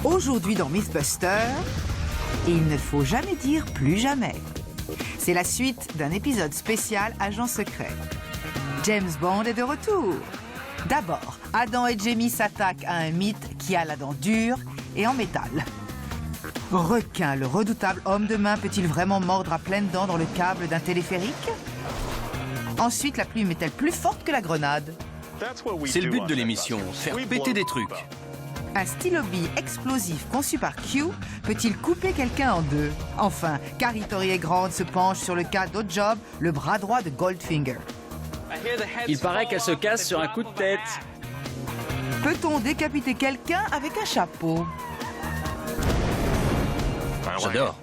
Aujourd'hui dans Mythbusters, il ne faut jamais dire plus jamais. C'est la suite d'un épisode spécial Agent secret. James Bond est de retour. D'abord, Adam et Jamie s'attaquent à un mythe qui a la dent dure et en métal. Requin, le redoutable homme de main, peut-il vraiment mordre à pleines dents dans le câble d'un téléphérique? Ensuite, la plume est-elle plus forte que la grenade? C'est le but de l'émission, faire péter des trucs. Un stylo-bille explosif conçu par Q peut-il couper quelqu'un en deux? Enfin, Carrie Tori Grant se penche sur le cas d'Oddjob, le bras droit de Goldfinger. Il paraît qu'elle se casse sur un coup de tête. Peut-on décapiter quelqu'un avec un chapeau? J'adore.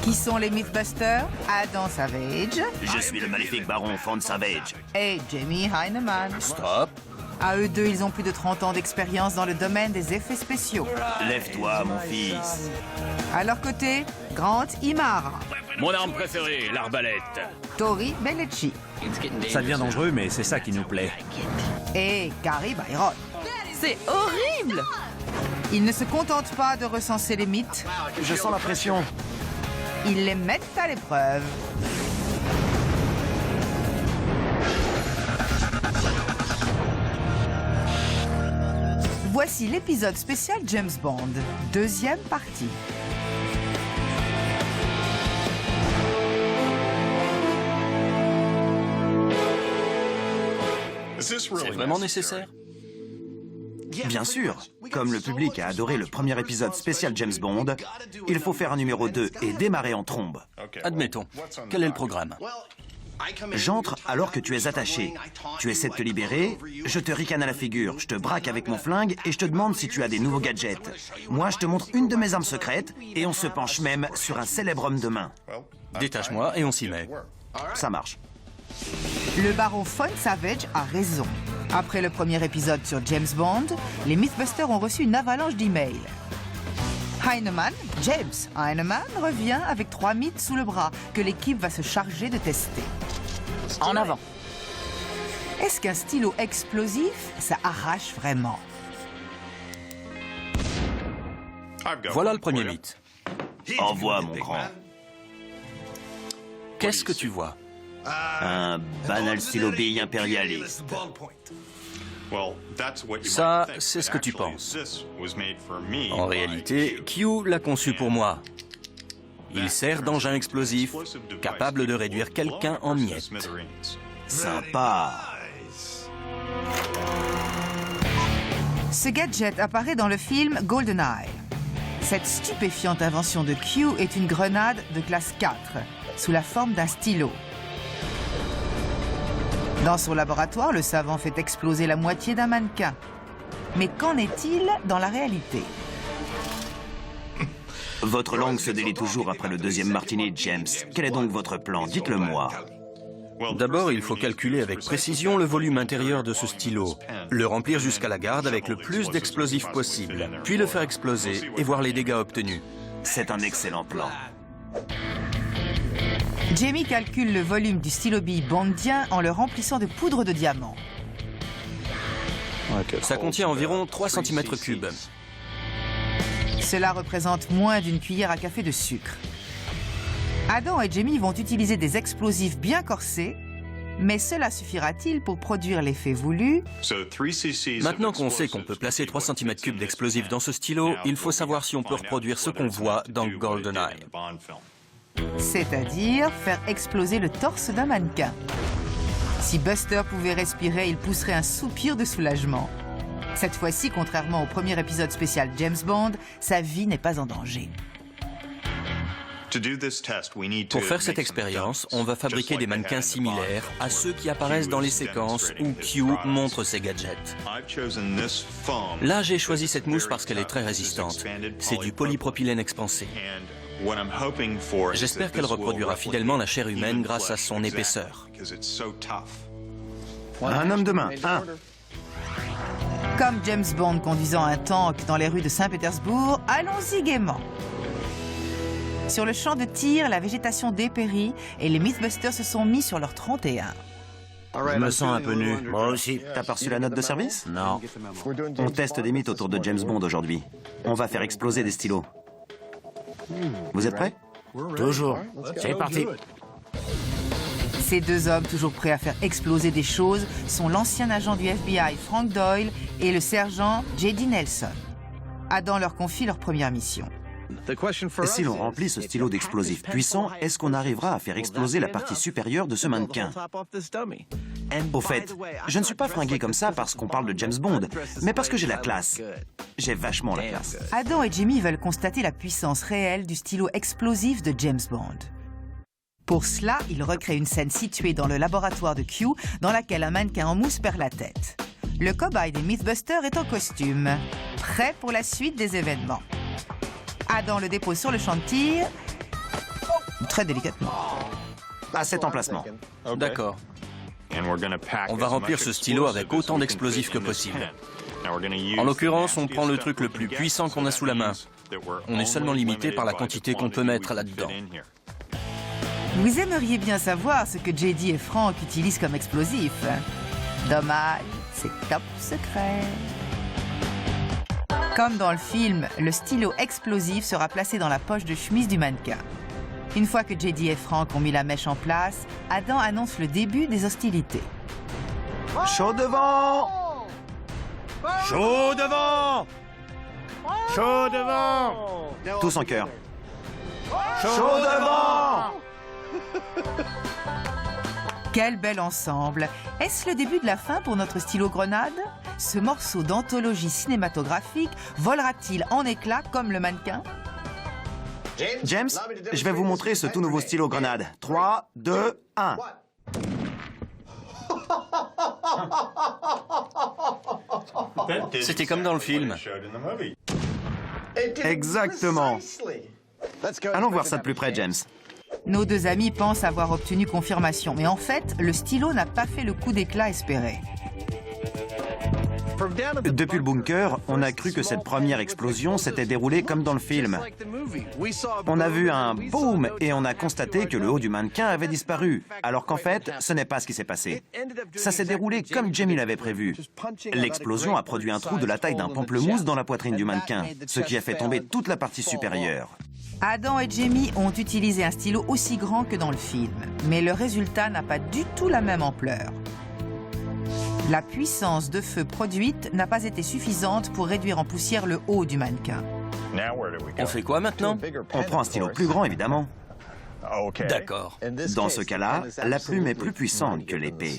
Qui sont les Mythbusters? Adam Savage. Je suis le maléfique baron Von Savage. Et Jamie Heineman. Stop. À eux deux, ils ont plus de 30 ans d'expérience dans le domaine des effets spéciaux. Lève-toi, mon fils. À leur côté, Grant Imara. Mon arme préférée, l'arbalète. Tori Bellucci. Ça devient dangereux, mais c'est ça qui nous plaît. Et Carrie Byron. C'est horrible! Ils ne se contentent pas de recenser les mythes. Je sens la pression. Ils les mettent à l'épreuve. Voici l'épisode spécial James Bond, deuxième partie. C'est vraiment nécessaire? Bien sûr, comme le public a adoré le premier épisode spécial James Bond, il faut faire un numéro 2 et démarrer en trombe. Admettons. Quel est le programme? J'entre alors que tu es attaché. Tu essaies de te libérer, je te ricane à la figure, je te braque avec mon flingue et je te demande si tu as des nouveaux gadgets. Moi, je te montre une de mes armes secrètes et on se penche même sur un célèbre homme de main. Détache-moi et on s'y met. Ça marche. Le baron Von Savage a raison. Après le premier épisode sur James Bond, les Mythbusters ont reçu une avalanche d'emails. Heineman, James Heineman, revient avec 3 mythes sous le bras que l'équipe va se charger de tester. En avant. Est-ce qu'un stylo explosif, ça arrache vraiment? Voilà le premier mythe. Envoie, mon grand. Qu'est-ce que tu vois? Un banal stylo-bille impérialiste. Ça, c'est ce que tu penses. En réalité, Q l'a conçu pour moi. Il sert d'engin explosif, capable de réduire quelqu'un en miettes. Sympa. Ce gadget apparaît dans le film GoldenEye. Cette stupéfiante invention de Q est une grenade de classe 4, sous la forme d'un stylo. Dans son laboratoire, le savant fait exploser la moitié d'un mannequin. Mais qu'en est-il dans la réalité? Votre langue se délie toujours après le deuxième martini, James. Quel est donc votre plan? Dites-le-moi. D'abord, il faut calculer avec précision le volume intérieur de ce stylo, le remplir jusqu'à la garde avec le plus d'explosifs possible, puis le faire exploser et voir les dégâts obtenus. C'est un excellent plan. Jamie calcule le volume du stylo-bille bondien en le remplissant de poudre de diamant. Ça contient environ 3 cm3. Cela représente moins d'une cuillère à café de sucre. Adam et Jamie vont utiliser des explosifs bien corsés, mais cela suffira-t-il pour produire l'effet voulu? Maintenant qu'on sait qu'on peut placer 3 cm3 d'explosifs dans ce stylo, il faut savoir si on peut reproduire ce qu'on voit dans GoldenEye. C'est-à-dire faire exploser le torse d'un mannequin. Si Buster pouvait respirer, il pousserait un soupir de soulagement. Cette fois-ci, contrairement au premier épisode spécial James Bond, sa vie n'est pas en danger. Pour faire cette expérience, on va fabriquer des mannequins similaires à ceux qui apparaissent dans les séquences où Q montre ses gadgets. Là, j'ai choisi cette mousse parce qu'elle est très résistante. C'est du polypropylène expansé. J'espère qu'elle reproduira fidèlement la chair humaine grâce à son épaisseur. Un homme de main, un. Comme James Bond conduisant un tank dans les rues de Saint-Pétersbourg, allons-y gaiement. Sur le champ de tir, la végétation dépérit et les Mythbusters se sont mis sur leur 31. Je me sens un peu nu. Moi aussi. T'as pas reçu la note de service? Non. On teste des mythes autour de James Bond aujourd'hui. On va faire exploser des stylos. Vous êtes prêts? Toujours. C'est parti. Ces deux hommes toujours prêts à faire exploser des choses sont l'ancien agent du FBI Frank Doyle et le sergent J.D. Nelson. Adam leur confie leur première mission. Si l'on remplit ce stylo d'explosifs puissants, est-ce qu'on arrivera à faire exploser la partie supérieure de ce mannequin? Au fait, je ne suis pas fringué comme ça parce qu'on parle de James Bond, mais parce que j'ai la classe. J'ai vachement la classe. Adam et Jimmy veulent constater la puissance réelle du stylo explosif de James Bond. Pour cela, ils recréent une scène située dans le laboratoire de Q, dans laquelle un mannequin en mousse perd la tête. Le cobaye des Mythbusters est en costume, prêt pour la suite des événements. Adam le dépose sur le champ de tir, très délicatement. À cet emplacement. D'accord. On va remplir ce stylo avec autant d'explosifs que possible. En l'occurrence, on prend le truc le plus puissant qu'on a sous la main. On est seulement limité par la quantité qu'on peut mettre là-dedans. Vous aimeriez bien savoir ce que J.D. et Frank utilisent comme explosif. Dommage, c'est top secret. Comme dans le film, le stylo explosif sera placé dans la poche de chemise du mannequin. Une fois que J.D. et Frank ont mis la mèche en place, Adam annonce le début des hostilités. Chaud devant! Chaud devant! Chaud devant! Tous en chœur. Chaud devant! Quel bel ensemble! Est-ce le début de la fin pour notre stylo grenade? Ce morceau d'anthologie cinématographique volera-t-il en éclats comme le mannequin? James, je vais vous montrer ce tout nouveau stylo grenade. 3, 2, 1. C'était comme dans le film. Exactement. Allons voir ça de plus près, James. Nos deux amis pensent avoir obtenu confirmation, mais en fait, le stylo n'a pas fait le coup d'éclat espéré. Depuis le bunker, on a cru que cette première explosion s'était déroulée comme dans le film. On a vu un boom et on a constaté que le haut du mannequin avait disparu, alors qu'en fait, ce n'est pas ce qui s'est passé. Ça s'est déroulé comme Jamie l'avait prévu. L'explosion a produit un trou de la taille d'un pamplemousse dans la poitrine du mannequin, ce qui a fait tomber toute la partie supérieure. Adam et Jamie ont utilisé un stylo aussi grand que dans le film, mais le résultat n'a pas du tout la même ampleur. La puissance de feu produite n'a pas été suffisante pour réduire en poussière le haut du mannequin. On fait quoi maintenant? On prend un stylo plus grand, évidemment. D'accord. Dans ce cas-là, la plume est plus puissante que l'épée.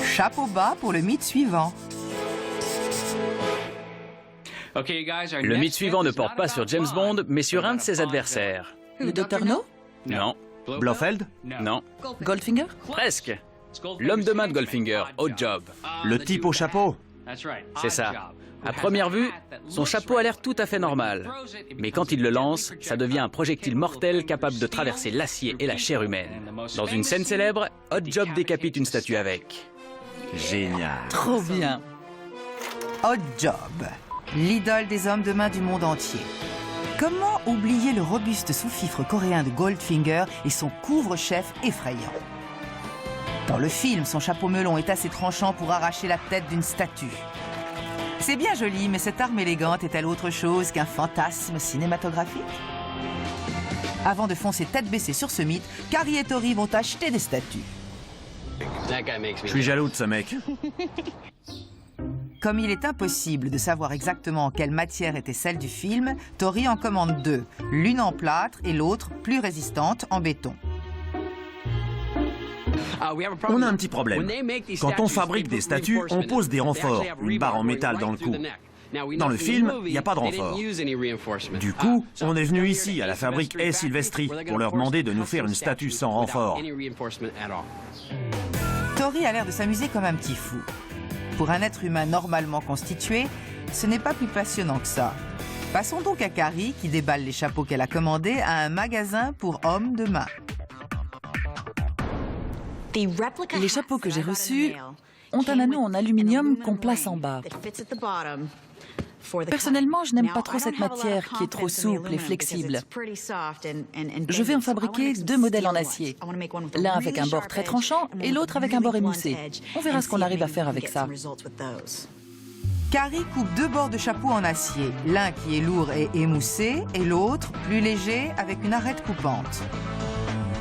Chapeau bas pour le mythe suivant. Le mythe suivant ne porte pas sur James Bond, mais sur un de ses adversaires. Le Dr No? Non. Blofeld? Non. Goldfinger? Presque. L'homme de main de Goldfinger, Hot Job. Le type au chapeau? C'est ça. À première vue, son chapeau a l'air tout à fait normal. Mais quand il le lance, ça devient un projectile mortel capable de traverser l'acier et la chair humaine. Dans une scène célèbre, Hot Job décapite une statue avec. Génial. Trop bien. Hot Job, l'idole des hommes de main du monde entier. Comment oublier le robuste sous-fifre coréen de Goldfinger et son couvre-chef effrayant? Dans le film, son chapeau melon est assez tranchant pour arracher la tête d'une statue. C'est bien joli, mais cette arme élégante est-elle autre chose qu'un fantasme cinématographique? Avant de foncer tête baissée sur ce mythe, Carrie et Tori vont acheter des statues. Je suis jaloux de ce mec. Comme il est impossible de savoir exactement en quelle matière était celle du film, Tori en commande deux, l'une en plâtre et l'autre, plus résistante, en béton. On a un petit problème. Quand on fabrique des statues, on pose des renforts, une barre en métal dans le cou. Dans le film, il n'y a pas de renfort. Du coup, on est venu ici, à la fabrique A. Silvestri, pour leur demander de nous faire une statue sans renfort. Tori a l'air de s'amuser comme un petit fou. Pour un être humain normalement constitué, ce n'est pas plus passionnant que ça. Passons donc à Carrie, qui déballe les chapeaux qu'elle a commandés à un magasin pour hommes de main. Les chapeaux que j'ai reçus ont un anneau en aluminium qu'on place en bas. Personnellement, je n'aime pas trop cette matière qui est trop souple et flexible. Je vais en fabriquer 2 modèles en acier. L'un avec un bord très tranchant et l'autre avec un bord émoussé. On verra ce qu'on arrive à faire avec ça. Carrie coupe 2 bords de chapeau en acier, l'un qui est lourd et émoussé et l'autre plus léger avec une arête coupante.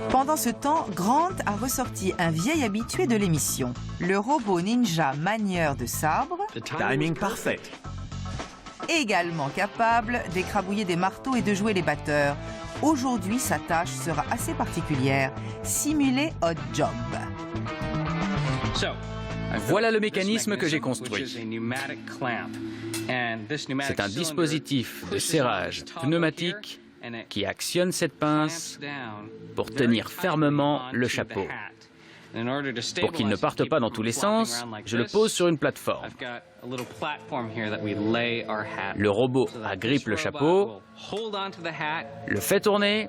Pendant ce temps, Grant a ressorti un vieil habitué de l'émission, le robot ninja manieur de sabre, Timing parfait. également capable d'écrabouiller des marteaux et de jouer les batteurs. Aujourd'hui, sa tâche sera assez particulière, simuler Odd Job. Voilà le mécanisme que j'ai construit. C'est un dispositif de serrage pneumatique qui actionne cette pince pour tenir fermement le chapeau. Pour qu'il ne parte pas dans tous les sens, je le pose sur une plateforme. Le robot agrippe le chapeau, le fait tourner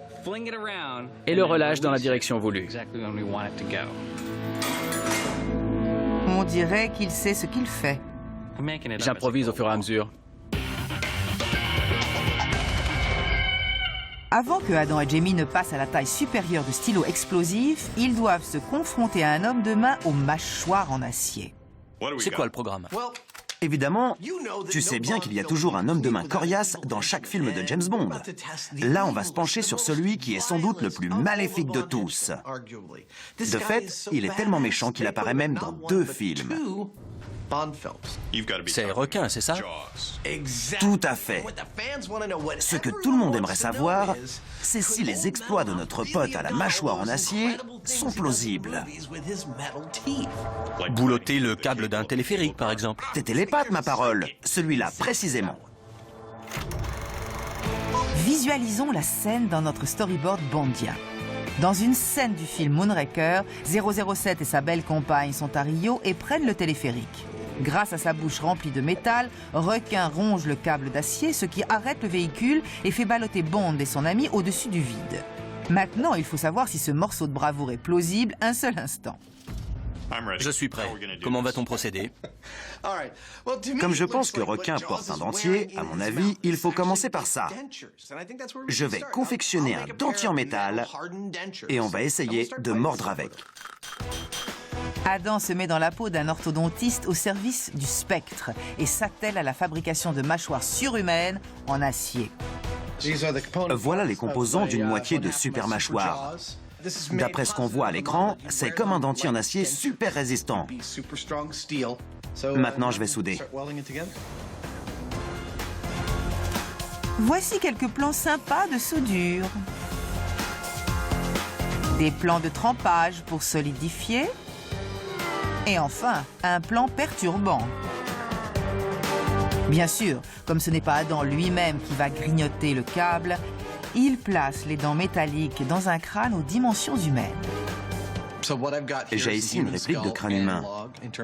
et le relâche dans la direction voulue. On dirait qu'il sait ce qu'il fait. J'improvise au fur et à mesure. Avant que Adam et Jamie ne passent à la taille supérieure de stylos explosifs, ils doivent se confronter à un homme de main aux mâchoires en acier. C'est quoi le programme? Évidemment, tu sais bien qu'il y a toujours un homme de main coriace dans chaque film de James Bond. Là, on va se pencher sur celui qui est sans doute le plus maléfique de tous. De fait, il est tellement méchant qu'il apparaît même dans 2 films. C'est requin, c'est ça? Tout à fait. Ce que tout le monde aimerait savoir, c'est si les exploits de notre pote à la mâchoire en acier sont plausibles. Boulotter le câble d'un téléphérique, par exemple. T'es télépathe, ma parole. Celui-là, précisément. Visualisons la scène dans notre storyboard bondien. Dans une scène du film Moonraker, 007 et sa belle compagne sont à Rio et prennent le téléphérique. Grâce à sa bouche remplie de métal, Requin ronge le câble d'acier, ce qui arrête le véhicule et fait ballotter Bond et son ami au-dessus du vide. Maintenant, il faut savoir si ce morceau de bravoure est plausible un seul instant. Je suis prêt. Comment va-t-on procéder? Comme je pense que Requin porte un dentier, à mon avis, il faut commencer par ça. Je vais confectionner un dentier en métal et on va essayer de mordre avec. Adam se met dans la peau d'un orthodontiste au service du spectre et s'attelle à la fabrication de mâchoires surhumaines en acier. Voilà les composants d'une moitié de super mâchoire. D'après ce qu'on voit à l'écran, c'est comme un dentier en acier super résistant. Maintenant, je vais souder. Voici quelques plans sympas de soudure. Des plans de trempage pour solidifier. Et enfin, un plan perturbant. Bien sûr, comme ce n'est pas Adam lui-même qui va grignoter le câble, il place les dents métalliques dans un crâne aux dimensions humaines. J'ai ici une réplique de crâne humain,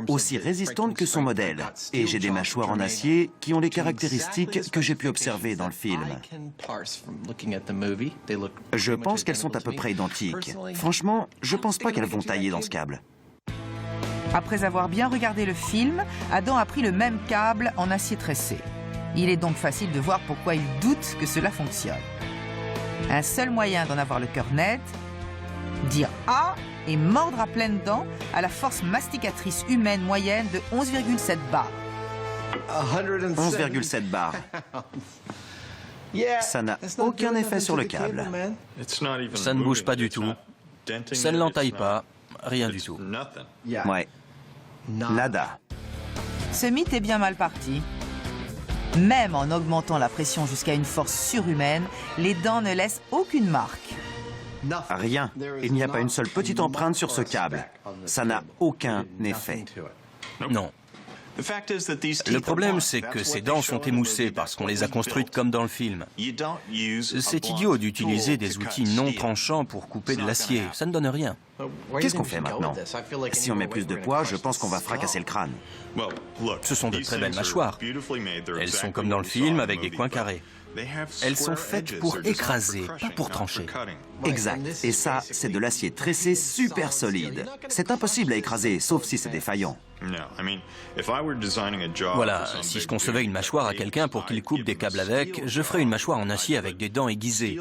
aussi résistante que son modèle. Et j'ai des mâchoires en acier qui ont les caractéristiques que j'ai pu observer dans le film. Je pense qu'elles sont à peu près identiques. Franchement, je pense pas qu'elles vont tailler dans ce câble. Après avoir bien regardé le film, Adam a pris le même câble en acier tressé. Il est donc facile de voir pourquoi il doute que cela fonctionne. Un seul moyen d'en avoir le cœur net, dire « Ah !» et mordre à pleines dents à la force masticatrice humaine moyenne de 11,7 bars. 11,7 bars. Ça n'a aucun effet sur le câble. Ça ne bouge pas du tout. Ça ne l'entaille pas. Rien du tout. Ouais. Nada. Ce mythe est bien mal parti. Même en augmentant la pression jusqu'à une force surhumaine, les dents ne laissent aucune marque. Rien. Il n'y a pas une seule petite empreinte sur ce câble. Ça n'a aucun effet. Non. Le problème, c'est que ces dents sont émoussées parce qu'on les a construites comme dans le film. C'est idiot d'utiliser des outils non tranchants pour couper de l'acier. Ça ne donne rien. Qu'est-ce qu'on fait maintenant? Si on met plus de poids, je pense qu'on va fracasser le crâne. Ce sont de très belles mâchoires. Elles sont comme dans le film, avec des coins carrés. Elles sont faites pour écraser, pas pour trancher. Exact. Et ça, c'est de l'acier tressé super solide. C'est impossible à écraser, sauf si c'est défaillant. Voilà, si je concevais une mâchoire à quelqu'un pour qu'il coupe des câbles avec, je ferais une mâchoire en acier avec des dents aiguisées.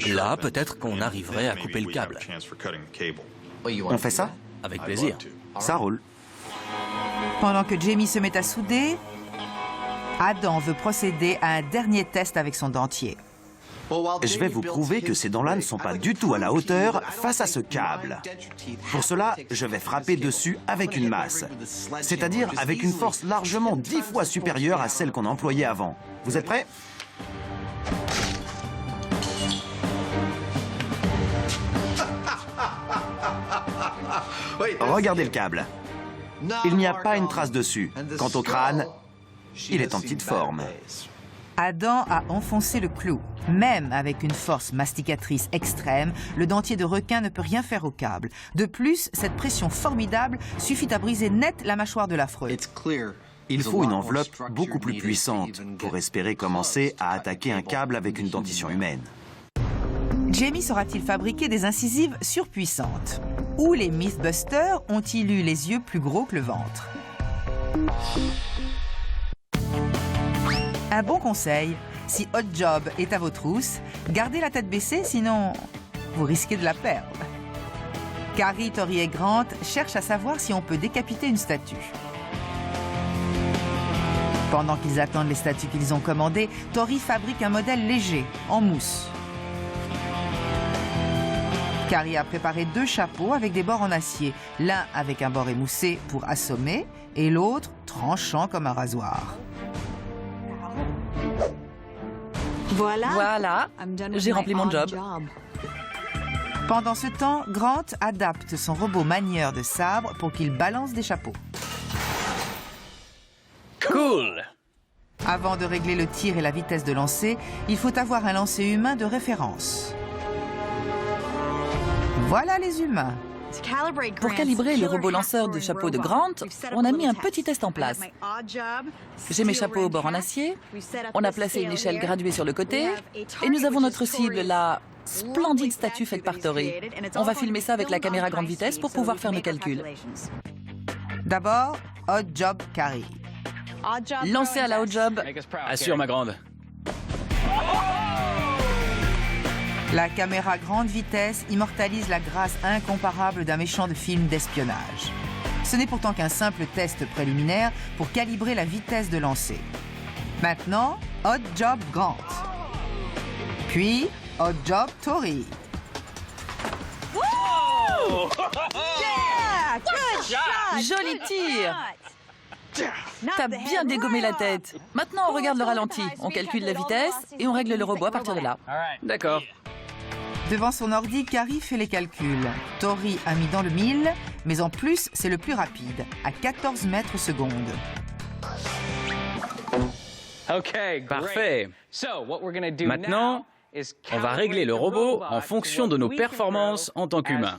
Là, peut-être qu'on arriverait à couper le câble. On fait ça? Avec plaisir. Ça roule. Pendant que Jamie se met à souder, Adam veut procéder à un dernier test avec son dentier. Je vais vous prouver que ces dents-là ne sont pas du tout à la hauteur face à ce câble. Pour cela, je vais frapper dessus avec une masse, c'est-à-dire avec une force largement 10 fois supérieure à celle qu'on employait avant. Vous êtes prêts? Regardez le câble. Il n'y a pas une trace dessus. Quant au crâne, il est en petite forme. Adam a enfoncé le clou. Même avec une force masticatrice extrême, le dentier de requin ne peut rien faire au câble. De plus, cette pression formidable suffit à briser net la mâchoire de l'affreux. Il faut une enveloppe beaucoup plus puissante pour espérer commencer à attaquer un câble avec une dentition humaine. Jamie saura-t-il fabriquer des incisives surpuissantes? Ou les Mythbusters ont-ils eu les yeux plus gros que le ventre? Un bon conseil, si Hot Job est à vos trousses, gardez la tête baissée, sinon vous risquez de la perdre. Carrie, Tori et Grant cherchent à savoir si on peut décapiter une statue. Pendant qu'ils attendent les statues qu'ils ont commandées, Tori fabrique un modèle léger, en mousse. Carrie a préparé 2 chapeaux avec des bords en acier, l'un avec un bord émoussé pour assommer et l'autre tranchant comme un rasoir. Voilà, j'ai rempli mon job. Pendant ce temps, Grant adapte son robot manieur de sabre pour qu'il balance des chapeaux. Cool! Avant de régler le tir et la vitesse de lancer, il faut avoir un lancer humain de référence. Voilà les humains. Pour calibrer le robot lanceur du chapeau de Grant, on a mis un petit test en place. J'ai mes chapeaux au bord en acier, on a placé une échelle graduée sur le côté, et nous avons notre cible, la splendide statue faite par Tori. On va filmer ça avec la caméra grande vitesse pour pouvoir faire nos calculs. D'abord, Hot Job Carrie. Lancez à la Hot Job. Assure, ma grande. La caméra grande vitesse immortalise la grâce incomparable d'un méchant de film d'espionnage. Ce n'est pourtant qu'un simple test préliminaire pour calibrer la vitesse de lancer. Maintenant, Hot Job Grant. Puis, Hot Job Tori. Joli tir! T'as bien dégommé la tête. Maintenant, on regarde le ralenti. On calcule la vitesse et on règle le robot à partir de là. D'accord. Devant son ordi, Carrie fait les calculs. Tori a mis dans le 1000, mais en plus, c'est le plus rapide, à 14 mètres secondes. Parfait. Maintenant, on va régler le robot en fonction de nos performances en tant qu'humains.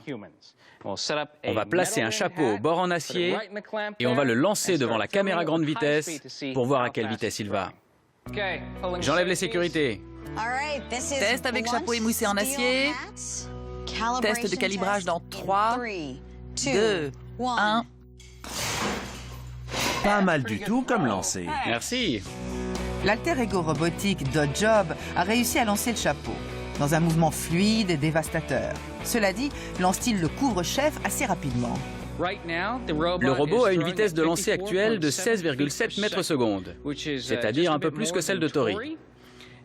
On va placer un chapeau au bord en acier et on va le lancer devant la caméra grande vitesse pour voir à quelle vitesse il va. J'enlève les sécurités. Test avec chapeau émoussé en acier. Test de calibrage dans 3, 2, 1. Pas mal du tout comme lancer. Merci. L'alter ego robotique d'Hot Job a réussi à lancer le chapeau, dans un mouvement fluide et dévastateur. Cela dit, lance-t-il le couvre-chef assez rapidement. Le robot a une vitesse de lancer actuelle de 16,7 mètres secondes, c'est-à-dire un peu plus que celle de Tori.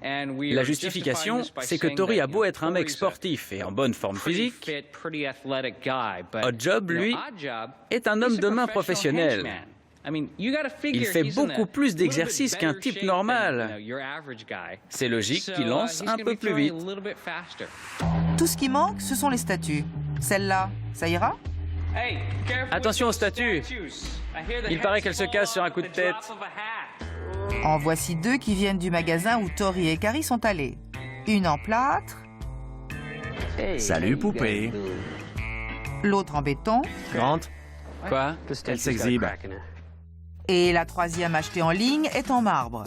La justification, c'est que Tori a beau être un mec sportif et en bonne forme physique, Hot Job, lui, est un homme de main professionnel. Il fait beaucoup plus d'exercices qu'un type normal. C'est logique qu'il lance un peu plus vite. Tout ce qui manque, ce sont les statues. Celle-là, ça ira? Attention aux statues. Il paraît qu'elles se cassent sur un coup de tête. En voici 2 qui viennent du magasin où Tori et Carrie sont allés. Une en plâtre, Salut, poupée. l'autre en béton, Grant, Quoi? elle s'exhibe. et la troisième achetée en ligne est en marbre.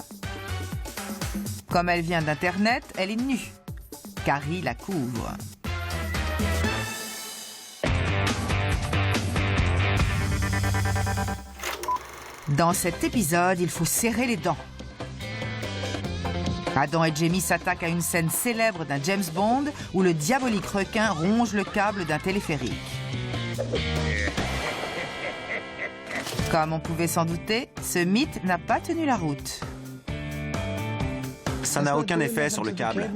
Comme elle vient d'Internet, elle est nue. Carrie la couvre. Dans cet épisode, il faut serrer les dents. Adam et Jamie s'attaquent à une scène célèbre d'un James Bond où le diabolique requin ronge le câble d'un téléphérique. Comme on pouvait s'en douter, ce mythe n'a pas tenu la route. Ça n'a aucun effet sur le câble.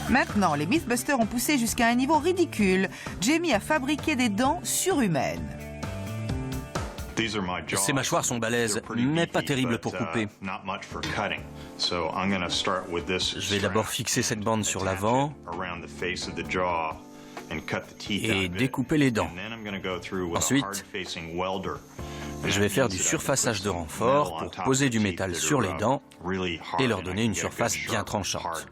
Maintenant, les Mythbusters ont poussé jusqu'à un niveau ridicule. Jamie a fabriqué des dents surhumaines. Ces mâchoires sont balèzes, mais pas terribles pour couper. Je vais d'abord fixer cette bande sur l'avant et découper les dents. Ensuite, je vais faire du surfaçage de renfort pour poser du métal sur les dents et leur donner une surface bien tranchante.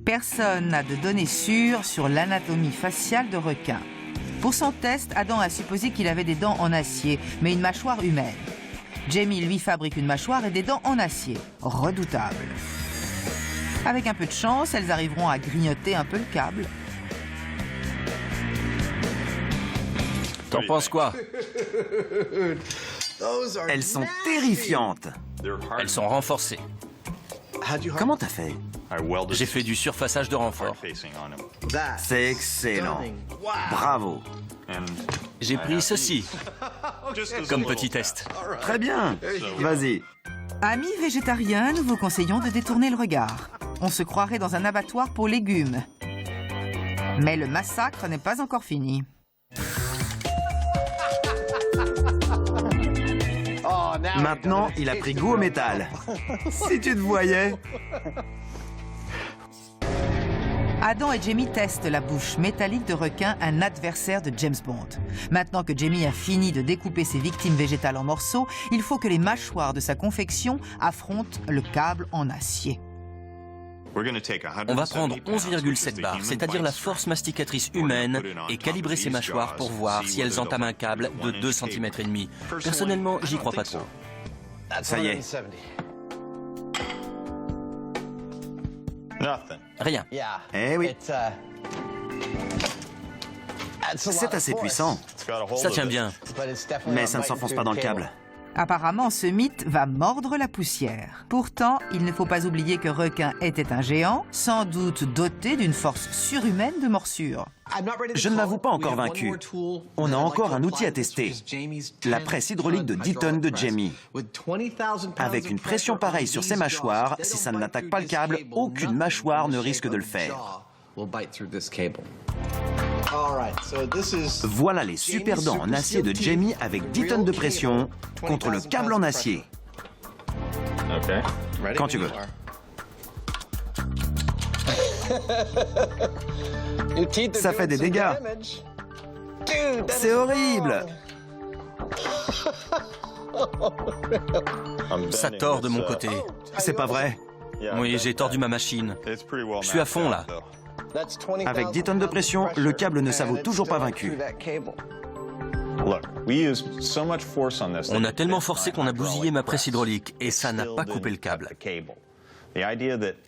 Personne n'a de données sûres sur l'anatomie faciale de requin. Pour son test, Adam a supposé qu'il avait des dents en acier, mais une mâchoire humaine. Jamie, lui, fabrique une mâchoire et des dents en acier. Redoutable. Avec un peu de chance, elles arriveront à grignoter un peu le câble. T'en penses quoi? Elles sont terrifiantes. Elles sont renforcées. Comment t'as fait? J'ai fait du surfaçage de renfort. C'est excellent. Bravo. J'ai pris ceci comme petit test. Très bien. Vas-y. Amis végétariens, nous vous conseillons de détourner le regard. On se croirait dans un abattoir pour légumes. Mais le massacre n'est pas encore fini. Maintenant, il a pris goût au métal. Si tu te voyais. Adam et Jamie testent la bouche métallique de requin, un adversaire de James Bond. Maintenant que Jamie a fini de découper ses victimes végétales en morceaux, il faut que les mâchoires de sa confection affrontent le câble en acier. On va prendre 11,7 bars, c'est-à-dire la force masticatrice humaine, et calibrer ces mâchoires pour voir si elles entament un câble de 2,5 cm. Personnellement, j'y crois pas trop. Ça y est. Rien. Eh oui. C'est assez puissant. Ça tient bien. Mais ça ne s'enfonce pas dans le câble. Apparemment, ce mythe va mordre la poussière. Pourtant, il ne faut pas oublier que requin était un géant, sans doute doté d'une force surhumaine de morsure. Je ne m'avoue pas encore vaincu. On a encore un outil à tester. La presse hydraulique de 10 tonnes de Jamie. Avec une pression pareille sur ses mâchoires, si ça ne n'attaque pas le câble, aucune mâchoire ne risque de le faire. Voilà les super dents en acier de Jamie avec 10 tonnes de pression contre le câble en acier. Quand tu veux. Ça fait des dégâts. C'est horrible. Ça tord de mon côté. C'est pas vrai. Oui, j'ai tordu ma machine. Je suis à fond là. Avec 10 tonnes de pression, le câble ne s'avoue toujours pas vaincu. On a tellement forcé qu'on a bousillé ma presse hydraulique et ça n'a pas coupé le câble.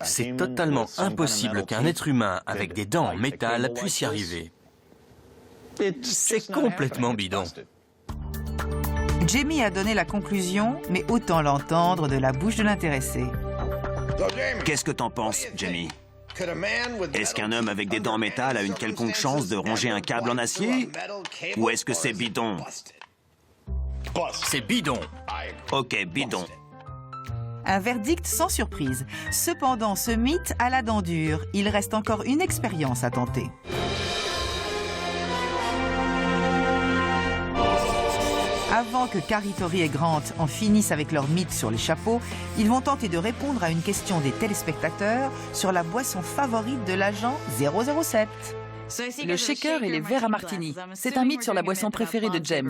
C'est totalement impossible qu'un être humain avec des dents en métal puisse y arriver. C'est complètement bidon. Jamie a donné la conclusion, mais autant l'entendre de la bouche de l'intéressé. Qu'est-ce que t'en penses, Jamie? Est-ce qu'un homme avec des dents en métal a une quelconque chance de ronger un câble en acier? Ou est-ce que c'est bidon? C'est bidon. Ok, bidon. Un verdict sans surprise. Cependant, ce mythe a la dent dure. Il reste encore une expérience à tenter. Avant que Carrie, Tori et Grant en finissent avec leur mythe sur les chapeaux, ils vont tenter de répondre à une question des téléspectateurs sur la boisson favorite de l'agent 007. Le shaker et les verres à martini. C'est un mythe sur la boisson préférée de James.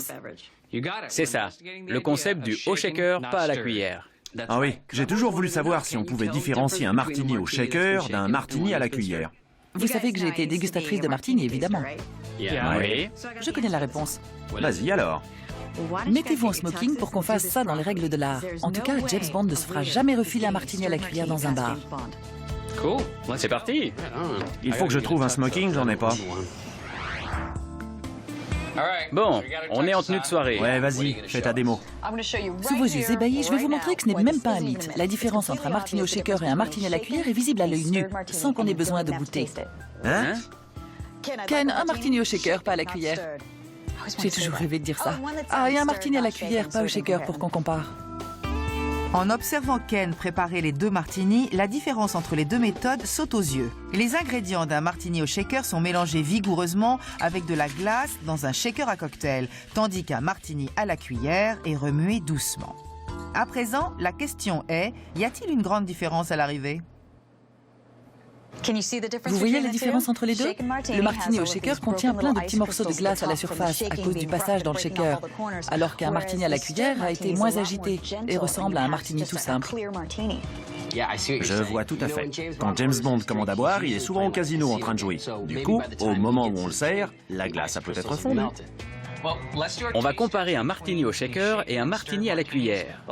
C'est ça. Le concept du au shaker, pas à la cuillère. Ah oui, j'ai toujours voulu savoir si on pouvait différencier un martini au shaker d'un martini à la cuillère. Vous savez que j'ai été dégustatrice de martini, évidemment. Oui. Je connais la réponse. Vas-y alors. Mettez-vous en smoking pour qu'on fasse ça dans les règles de l'art. En tout cas, James Bond ne se fera jamais refiler un martini à la cuillère dans un bar. Cool. C'est parti. Il faut que je trouve un smoking, j'en ai pas. Bon, on est en tenue de soirée. Ouais, vas-y, fais ta démo. Sous vos yeux ébahis, je vais vous montrer que ce n'est même pas un mythe. La différence entre un martini au shaker et un martini à la cuillère est visible à l'œil nu, sans qu'on ait besoin de goûter. Hein? Ken, un martini au shaker, pas à la cuillère. J'ai toujours rêvé de dire ça. Ah, et un martini à la cuillère, pas au shaker, pour qu'on compare. En observant Ken préparer les deux martinis, la différence entre les deux méthodes saute aux yeux. Les ingrédients d'un martini au shaker sont mélangés vigoureusement avec de la glace dans un shaker à cocktail, tandis qu'un martini à la cuillère est remué doucement. À présent, la question est, y a-t-il une grande différence à l'arrivée? Vous voyez la différence entre les deux? Le martini au shaker contient plein de petits morceaux de glace à la surface à cause du passage dans le shaker, alors qu'un martini à la cuillère a été moins agité et ressemble à un martini tout simple. Je vois tout à fait. Quand James Bond commande à boire, il est souvent au casino en train de jouer. Du coup, au moment où on le sert, la glace a peut-être fondu. On va comparer un martini au shaker et un martini à la cuillère,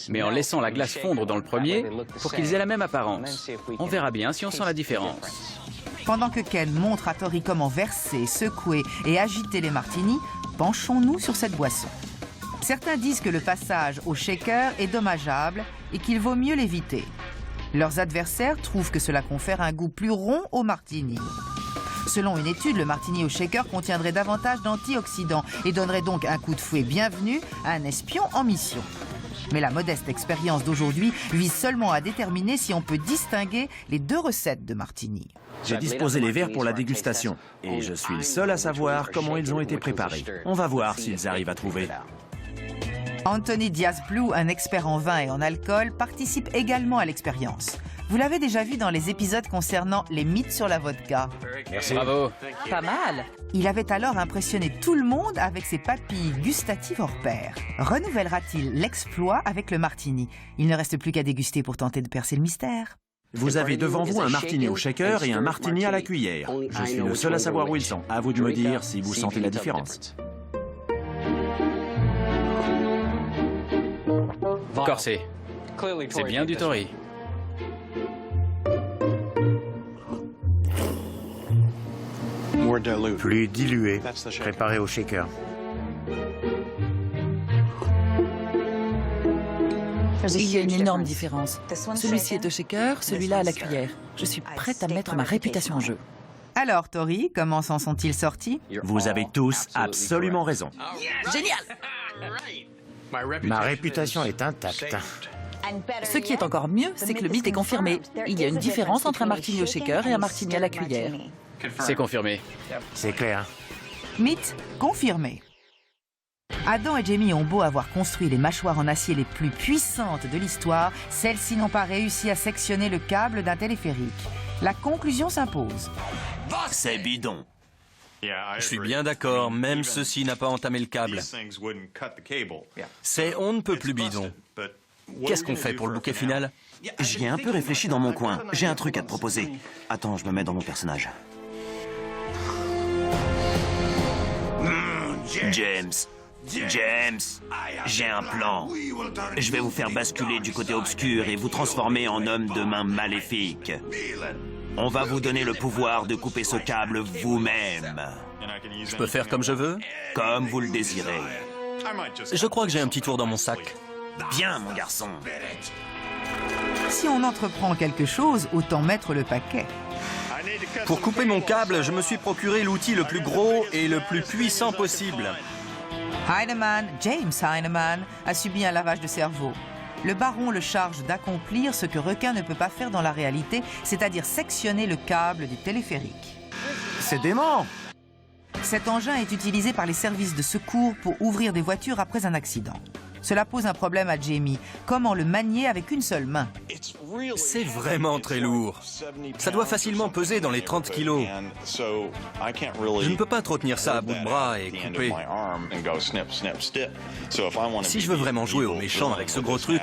mais en laissant la glace fondre dans le premier pour qu'ils aient la même apparence. On verra bien si on sent la différence. Pendant que Ken montre à Tori comment verser, secouer et agiter les martinis, penchons-nous sur cette boisson. Certains disent que le passage au shaker est dommageable et qu'il vaut mieux l'éviter. Leurs adversaires trouvent que cela confère un goût plus rond au martini. Selon une étude, le martini au shaker contiendrait davantage d'antioxydants et donnerait donc un coup de fouet bienvenu à un espion en mission. Mais la modeste expérience d'aujourd'hui vise seulement à déterminer si on peut distinguer les deux recettes de martini. J'ai disposé les verres pour la dégustation et je suis le seul à savoir comment ils ont été préparés. On va voir s'ils arrivent à trouver. Anthony Diaz-Blue, un expert en vin et en alcool, participe également à l'expérience. Vous l'avez déjà vu dans les épisodes concernant les mythes sur la vodka. Merci. Bravo. Pas mal. Il avait alors impressionné tout le monde avec ses papilles gustatives hors pair. Renouvellera-t-il l'exploit avec le martini? Il ne reste plus qu'à déguster pour tenter de percer le mystère. Vous avez devant vous un martini au shaker et un martini à la cuillère. Je suis le seul à savoir où ils sont. À vous de me dire si vous sentez la différence. Corsé. C'est bien du Tori. Plus dilué, préparé au shaker. Il y a une énorme différence. Celui-ci est au shaker, celui-là à la cuillère. Je suis prête à mettre ma réputation en jeu. Alors, Tori, comment s'en sont-ils sortis? Vous avez tous absolument raison. Génial! Ma réputation est intacte. Ce qui est encore mieux, c'est que le mythe est confirmé. Il y a une différence entre un martini au shaker et un martini à la cuillère. C'est confirmé. C'est clair. Mythe confirmé. Adam et Jamie ont beau avoir construit les mâchoires en acier les plus puissantes de l'histoire, celles-ci n'ont pas réussi à sectionner le câble d'un téléphérique. La conclusion s'impose. C'est bidon. Je suis bien d'accord, même ceci n'a pas entamé le câble. C'est on ne peut plus bidon. Qu'est-ce qu'on fait pour le bouquet final? J'y ai un peu réfléchi dans mon coin. J'ai un truc à te proposer. Attends, je me mets dans mon personnage. James, j'ai un plan. Je vais vous faire basculer du côté obscur et vous transformer en homme de main maléfique. On va vous donner le pouvoir de couper ce câble vous-même. Je peux faire comme je veux? Comme vous le désirez. Je crois que j'ai un petit tour dans mon sac. Bien, mon garçon. Si on entreprend quelque chose, autant mettre le paquet. Pour couper mon câble, je me suis procuré l'outil le plus gros et le plus puissant possible. Heinemann, James Heinemann, a subi un lavage de cerveau. Le baron le charge d'accomplir ce que Requin ne peut pas faire dans la réalité, c'est-à-dire sectionner le câble du téléphérique. C'est dément! Cet engin est utilisé par les services de secours pour ouvrir des voitures après un accident. Cela pose un problème à Jamie. Comment le manier avec une seule main? C'est vraiment très lourd. Ça doit facilement peser dans les 30 kilos. Je ne peux pas trop tenir ça à bout de bras et couper. Si je veux vraiment jouer au méchant avec ce gros truc,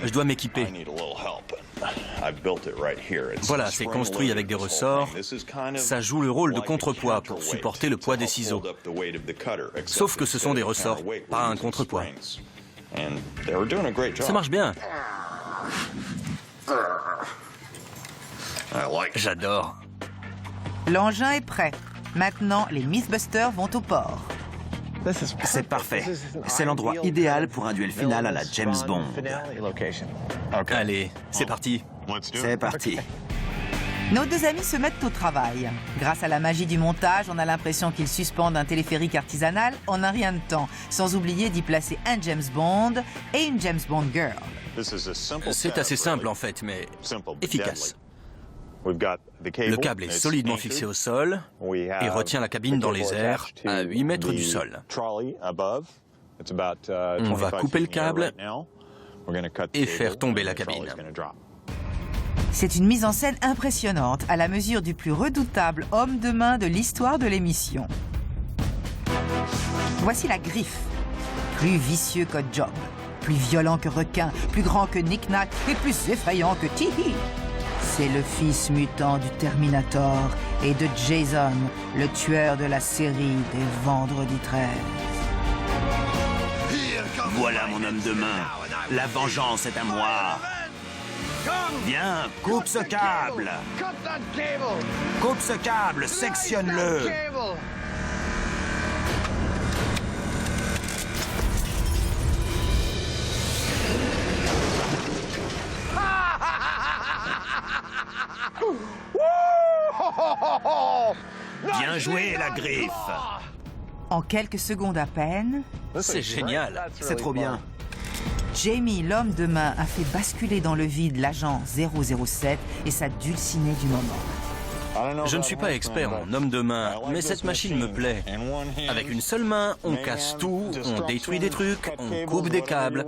je dois m'équiper. Voilà, c'est construit avec des ressorts. Ça joue le rôle de contrepoids pour supporter le poids des ciseaux. Sauf que ce sont des ressorts, pas un contrepoids. Ça marche bien. J'adore. L'engin est prêt. Maintenant, les Mythbusters vont au port. C'est parfait. C'est l'endroit idéal pour un duel final à la James Bond. Allez, c'est parti. C'est parti. Nos deux amis se mettent au travail. Grâce à la magie du montage, on a l'impression qu'ils suspendent un téléphérique artisanal en un rien de temps, sans oublier d'y placer un James Bond et une James Bond girl. C'est assez simple en fait, mais efficace. Le câble est solidement fixé au sol et retient la cabine dans les airs à 8 mètres du sol. On va couper le câble et faire tomber la cabine. C'est une mise en scène impressionnante, à la mesure du plus redoutable homme de main de l'histoire de l'émission. Voici la griffe. Plus vicieux que Job, plus violent que requin, plus grand que Nick Nack et plus effrayant que Tihi. C'est le fils mutant du Terminator et de Jason, le tueur de la série des Vendredis 13. Voilà mon homme de main. La vengeance est à moi. Viens, coupe ce câble. Coupe ce câble, sectionne-le. Bien joué, la griffe. En quelques secondes à peine, C'est génial. C'est trop bien. Jamie, l'homme de main, a fait basculer dans le vide l'agent 007 et sa dulcinée du moment. Je ne suis pas expert en homme de main, mais cette machine me plaît. Avec une seule main, on casse tout, on détruit des trucs, on coupe des câbles.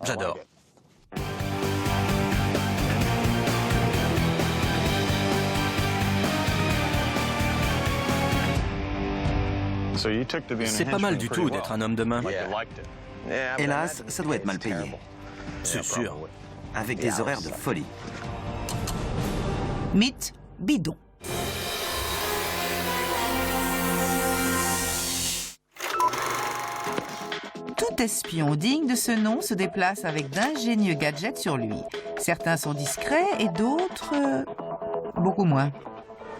J'adore. C'est pas mal du tout d'être un homme de main. Hélas, ça doit être mal payé. C'est sûr. Avec des horaires de folie. Mythe, bidon. Tout espion digne de ce nom se déplace avec d'ingénieux gadgets sur lui. Certains sont discrets et d'autres... beaucoup moins.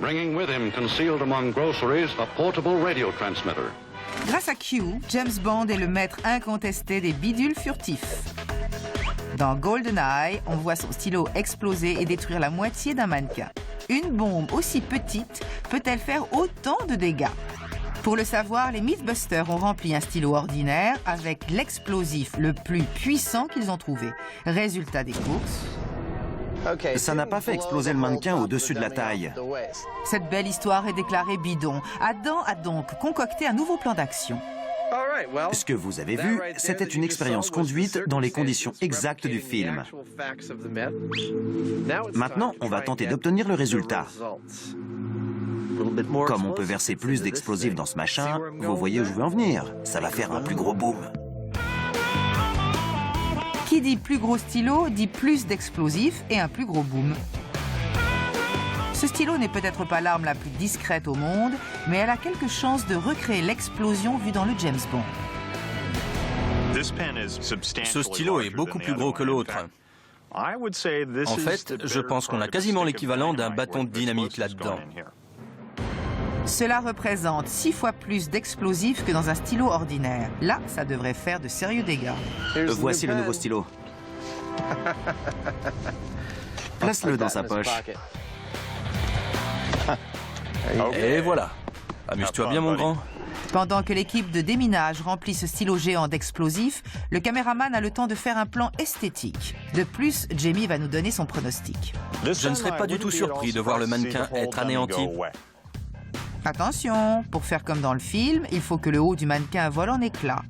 Bringing with him, concealed among groceries, a portable radio transmitter. Grâce à Q, James Bond est le maître incontesté des bidules furtifs. Dans GoldenEye, on voit son stylo exploser et détruire la moitié d'un mannequin. Une bombe aussi petite peut-elle faire autant de dégâts? Pour le savoir, les Mythbusters ont rempli un stylo ordinaire avec l'explosif le plus puissant qu'ils ont trouvé. Résultat des courses... Ça n'a pas fait exploser le mannequin au-dessus de la taille. Cette belle histoire est déclarée bidon. Adam a donc concocté un nouveau plan d'action. Ce que vous avez vu, c'était une expérience conduite dans les conditions exactes du film. Maintenant, on va tenter d'obtenir le résultat. Comme on peut verser plus d'explosifs dans ce machin, vous voyez où je veux en venir. Ça va faire un plus gros boom. Qui dit plus gros stylo dit plus d'explosifs et un plus gros boom. Ce stylo n'est peut-être pas l'arme la plus discrète au monde, mais elle a quelques chances de recréer l'explosion vue dans le James Bond. Ce stylo est beaucoup plus gros que l'autre. En fait, je pense qu'on a quasiment l'équivalent d'un bâton de dynamite là-dedans. Cela représente 6 fois plus d'explosifs que dans un stylo ordinaire. Là, ça devrait faire de sérieux dégâts. Voici le nouveau stylo. Place-le dans sa poche. Et voilà. Amuse-toi bien, mon grand. Pendant que l'équipe de déminage remplit ce stylo géant d'explosifs, le caméraman a le temps de faire un plan esthétique. De plus, Jamie va nous donner son pronostic. Je ne serais pas du tout surpris de voir le mannequin être anéanti. Attention, pour faire comme dans le film, il faut que le haut du mannequin vole en éclats.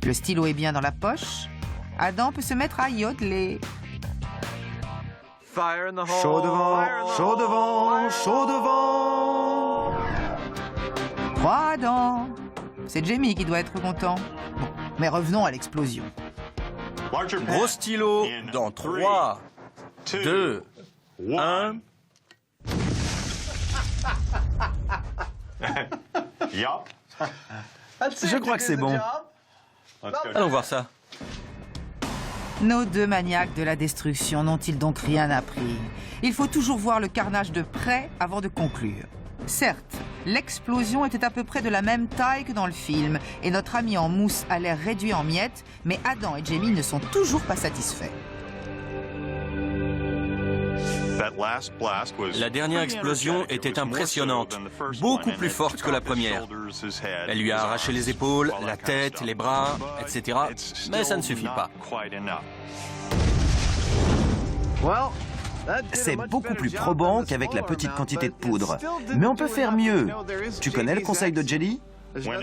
Le stylo est bien dans la poche. Adam peut se mettre à yodeler. Chaud devant, chaud devant, chaud devant. 3 Adam. C'est Jamie qui doit être content. Bon, mais revenons à l'explosion. Gros stylo dans 3, 2, 1... Je crois que c'est bon. Allons voir ça. Nos deux maniaques de la destruction n'ont-ils donc rien appris? Il faut toujours voir le carnage de près avant de conclure. Certes, l'explosion était à peu près de la même taille que dans le film, et notre ami en mousse a l'air réduit en miettes, mais Adam et Jamie ne sont toujours pas satisfaits. La dernière explosion était impressionnante, beaucoup plus forte que la première. Elle lui a arraché les épaules, la tête, les bras, etc. Mais ça ne suffit pas. C'est beaucoup plus probant qu'avec la petite quantité de poudre. Mais on peut faire mieux. Tu connais le conseil de Jelly?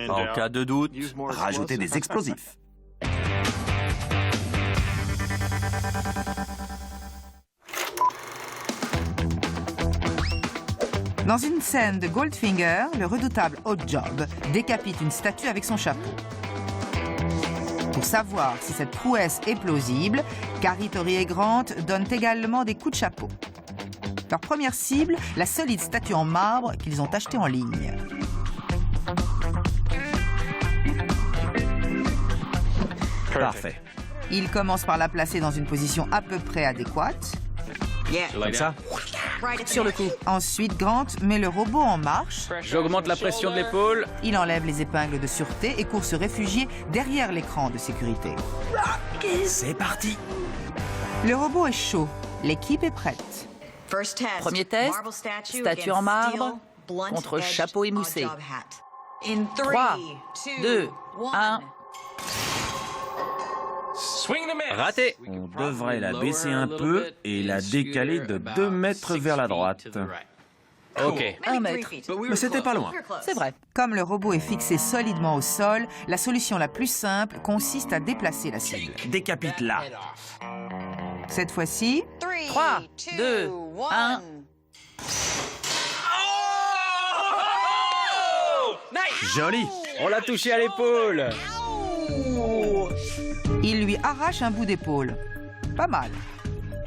En cas de doute, Rajouter des explosifs. Dans une scène de Goldfinger, le redoutable Oddjob décapite une statue avec son chapeau. Pour savoir si cette prouesse est plausible, Carrie, Tori et Grant donnent également des coups de chapeau. Leur première cible, la solide statue en marbre qu'ils ont achetée en ligne. Parfait. Ils commencent par la placer dans une position à peu près adéquate. Comme ça? Sur le coup. Ensuite, Grant met le robot en marche. J'augmente la pression de l'épaule. Il enlève les épingles de sûreté et court se réfugier derrière l'écran de sécurité. C'est parti. Le robot est chaud. L'équipe est prête. Premier test, statue en marbre contre chapeau émoussé. 3, 2, 1... Raté. On devrait la baisser un peu et la décaler de 2 mètres vers la droite. Ok. 1 mètre. Mais c'était pas loin. C'est vrai. Comme le robot est fixé solidement au sol, la solution la plus simple consiste à déplacer la cible. Décapite-la. Cette fois-ci, 3, 2, 1... Joli. On l'a touché à l'épaule. il lui arrache un bout d'épaule. Pas mal.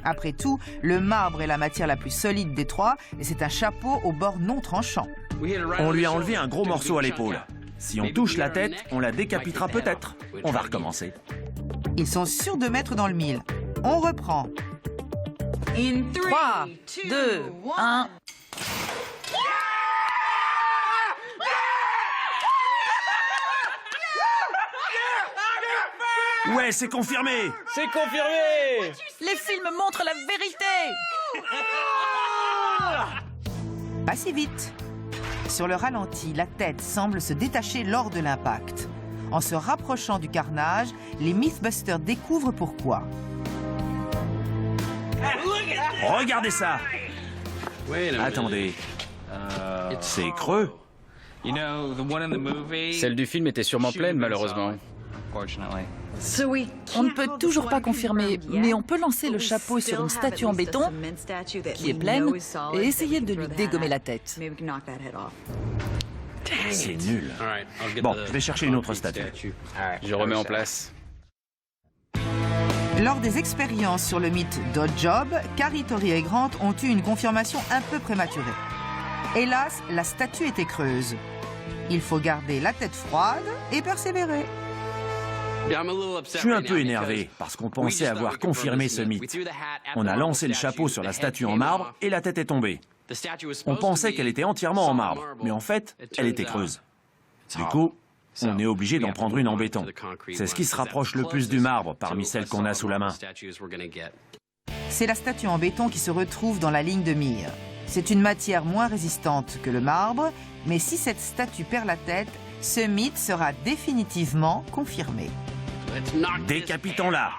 Après tout, le marbre est la matière la plus solide des trois et c'est un chapeau au bord non tranchant. On lui a enlevé un gros morceau à l'épaule. Si on touche la tête, on la décapitera peut-être. On va recommencer. Ils sont sûrs de mettre dans le mille. On reprend. 3, 2, 1... Ouais, c'est confirmé. C'est confirmé. Les films montrent la vérité. Pas si vite. Sur le ralenti, la tête semble se détacher lors de l'impact. En se rapprochant du carnage, les Mythbusters découvrent pourquoi. Regardez ça. Attendez. C'est creux. Celle du film était sûrement pleine, malheureusement. On ne peut toujours pas confirmer, mais on peut lancer le chapeau sur une statue en béton qui est pleine et essayer de lui dégommer la tête. C'est nul. Bon, je vais chercher une autre statue. Je remets en place. Lors des expériences sur le mythe d'Oddjob, Carrie, Tori et Grant ont eu une confirmation un peu prématurée. Hélas, la statue était creuse. Il faut garder la tête froide et persévérer. Je suis un peu énervé parce qu'on pensait avoir confirmé ce mythe. On a lancé le chapeau sur la statue en marbre et la tête est tombée. On pensait qu'elle était entièrement en marbre, mais en fait, elle était creuse. Du coup, on est obligé d'en prendre une en béton. C'est ce qui se rapproche le plus du marbre parmi celles qu'on a sous la main. C'est la statue en béton qui se retrouve dans la ligne de mire. C'est une matière moins résistante que le marbre, mais si cette statue perd la tête, ce mythe sera définitivement confirmé. Décapitons-la.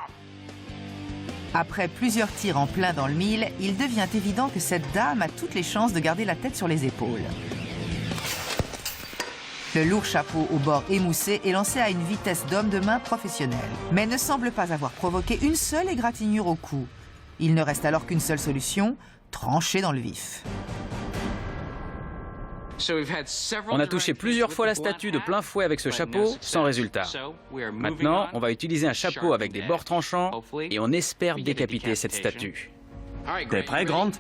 Après plusieurs tirs en plein dans le mille, il devient évident que cette dame a toutes les chances de garder la tête sur les épaules. Le lourd chapeau au bord émoussé est lancé à une vitesse d'homme de main professionnel, mais ne semble pas avoir provoqué une seule égratignure au cou. Il ne reste alors qu'une seule solution, trancher dans le vif. On a touché plusieurs fois la statue de plein fouet avec ce chapeau, sans résultat. Maintenant, on va utiliser un chapeau avec des bords tranchants et on espère décapiter cette statue. T'es prêt, Grant?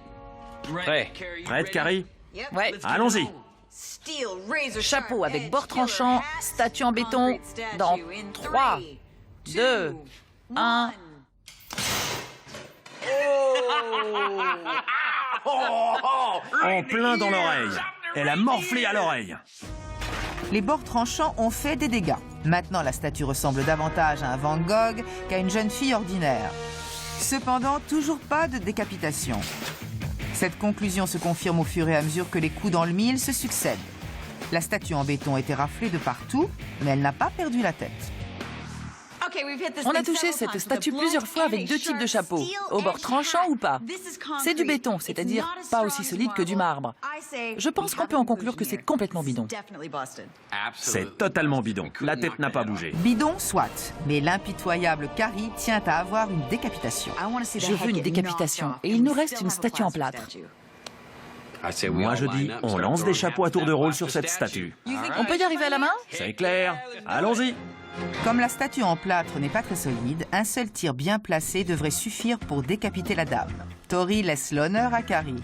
Prêt. Prête, Carrie? Ouais. Allons-y. Chapeau avec bord tranchant, statue en béton, dans 3, 2, 1... En plein dans l'oreille. Elle a morflé à l'oreille. Les bords tranchants ont fait des dégâts. Maintenant, la statue ressemble davantage à un Van Gogh qu'à une jeune fille ordinaire. Cependant, toujours pas de décapitation. Cette conclusion se confirme au fur et à mesure que les coups dans le mille se succèdent. La statue en béton était raflée de partout, mais elle n'a pas perdu la tête. On a touché cette statue plusieurs fois avec deux types de chapeaux, au bord tranchant ou pas. C'est du béton, c'est-à-dire pas aussi solide que du marbre. Je pense qu'on peut en conclure que c'est complètement bidon. C'est totalement bidon. La tête n'a pas bougé. Bidon, soit, mais l'impitoyable Carrie tient à avoir une décapitation. Je veux une décapitation, et il nous reste une statue en plâtre. Moi je dis, on lance des chapeaux à tour de rôle sur cette statue. On peut y arriver à la main? C'est clair. Allons-y. Comme la statue en plâtre n'est pas très solide, un seul tir bien placé devrait suffire pour décapiter la dame. Tori laisse l'honneur à Carrie.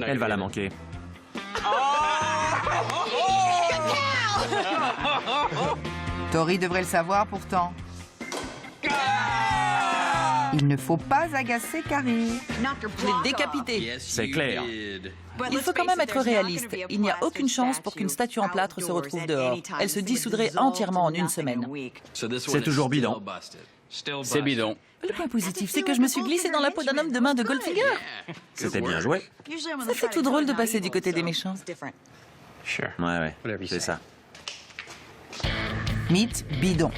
Elle va la manquer. Tori devrait le savoir pourtant. Il ne faut pas agacer Carrie. Je l'ai décapité. C'est clair. Il faut quand même être réaliste. Il n'y a aucune chance pour qu'une statue en plâtre se retrouve dehors. Elle se dissoudrait entièrement en une semaine. C'est toujours bidon. C'est bidon. Le point positif, c'est que je me suis glissée dans la peau d'un homme de main de Goldfinger. C'était bien joué. Ça fait tout drôle de passer du côté des méchants. Ouais, c'est ça. Mythe, bidon.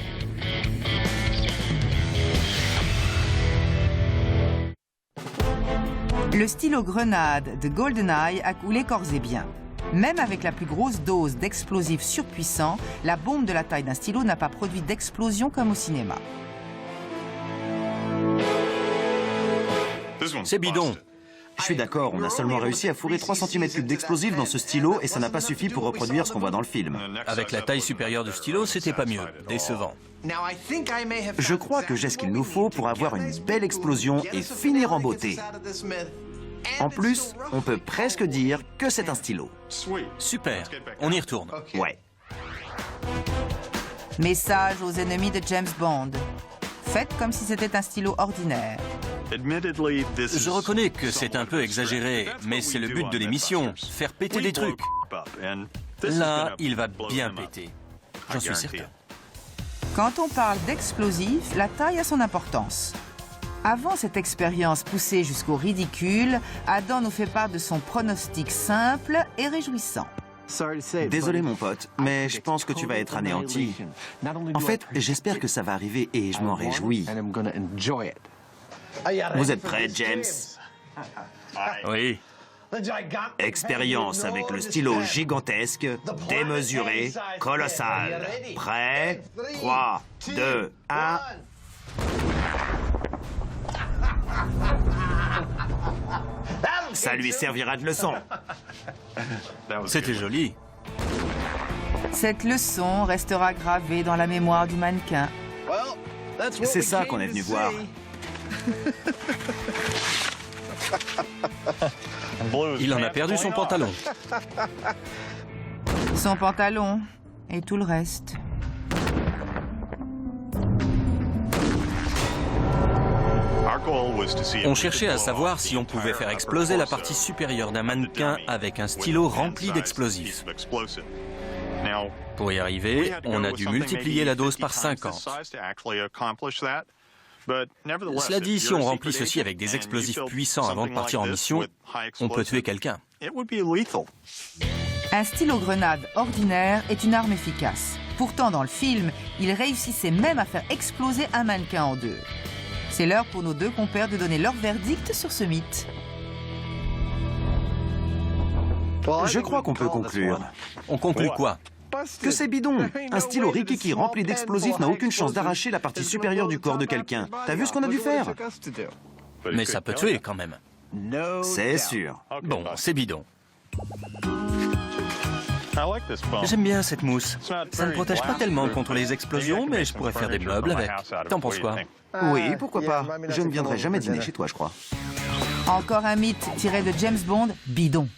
Le stylo grenade de GoldenEye a coulé corps et biens. Même avec la plus grosse dose d'explosifs surpuissants, la bombe de la taille d'un stylo n'a pas produit d'explosion comme au cinéma. C'est bidon. Je suis d'accord, on a seulement réussi à fourrer 3 cm3 d'explosifs dans ce stylo et ça n'a pas suffi pour reproduire ce qu'on voit dans le film. Avec la taille supérieure du stylo, c'était pas mieux. Décevant. Je crois que j'ai ce qu'il nous faut pour avoir une belle explosion et finir en beauté. En plus, on peut presque dire que c'est un stylo. Super. On y retourne. Ouais. Message aux ennemis de James Bond. Faites comme si c'était un stylo ordinaire. Je reconnais que c'est un peu exagéré, mais c'est le but de l'émission, faire péter des trucs. Là, il va bien péter. J'en suis certain. Quand on parle d'explosifs, la taille a son importance. Avant cette expérience poussée jusqu'au ridicule, Adam nous fait part de son pronostic simple et réjouissant. Désolé mon pote, mais je pense que tu vas être anéanti. En fait, j'espère que ça va arriver et je m'en réjouis. Vous êtes prêts, James? Oui. Expérience avec le stylo gigantesque, démesuré, colossal. Prêt? 3, 2, 1... Ça lui servira de leçon. C'était joli. Cette leçon restera gravée dans la mémoire du mannequin. C'est ça qu'on est venu voir. Il en a perdu son pantalon. Son pantalon et tout le reste. On cherchait à savoir si on pouvait faire exploser la partie supérieure d'un mannequin avec un stylo rempli d'explosifs. Pour y arriver, on a dû multiplier la dose par 50. Cela dit, si on remplit ceci avec des explosifs puissants avant de partir en mission, on peut tuer quelqu'un. Un stylo grenade ordinaire est une arme efficace. Pourtant, dans le film, il réussissait même à faire exploser un mannequin en deux. C'est l'heure pour nos deux compères de donner leur verdict sur ce mythe. Je crois qu'on peut conclure. On conclut quoi? Que c'est bidon. Un stylo rikiki rempli d'explosifs n'a aucune chance d'arracher la partie supérieure du corps de quelqu'un. T'as vu ce qu'on a dû faire? Mais ça peut tuer quand même. C'est sûr. Bon, c'est bidon. J'aime bien cette mousse. Ça ne protège pas tellement contre les explosions, mais je pourrais faire des meubles avec. T'en penses quoi? Oui, pourquoi pas. Je ne viendrai jamais dîner chez toi, je crois. Encore un mythe tiré de James Bond, bidon.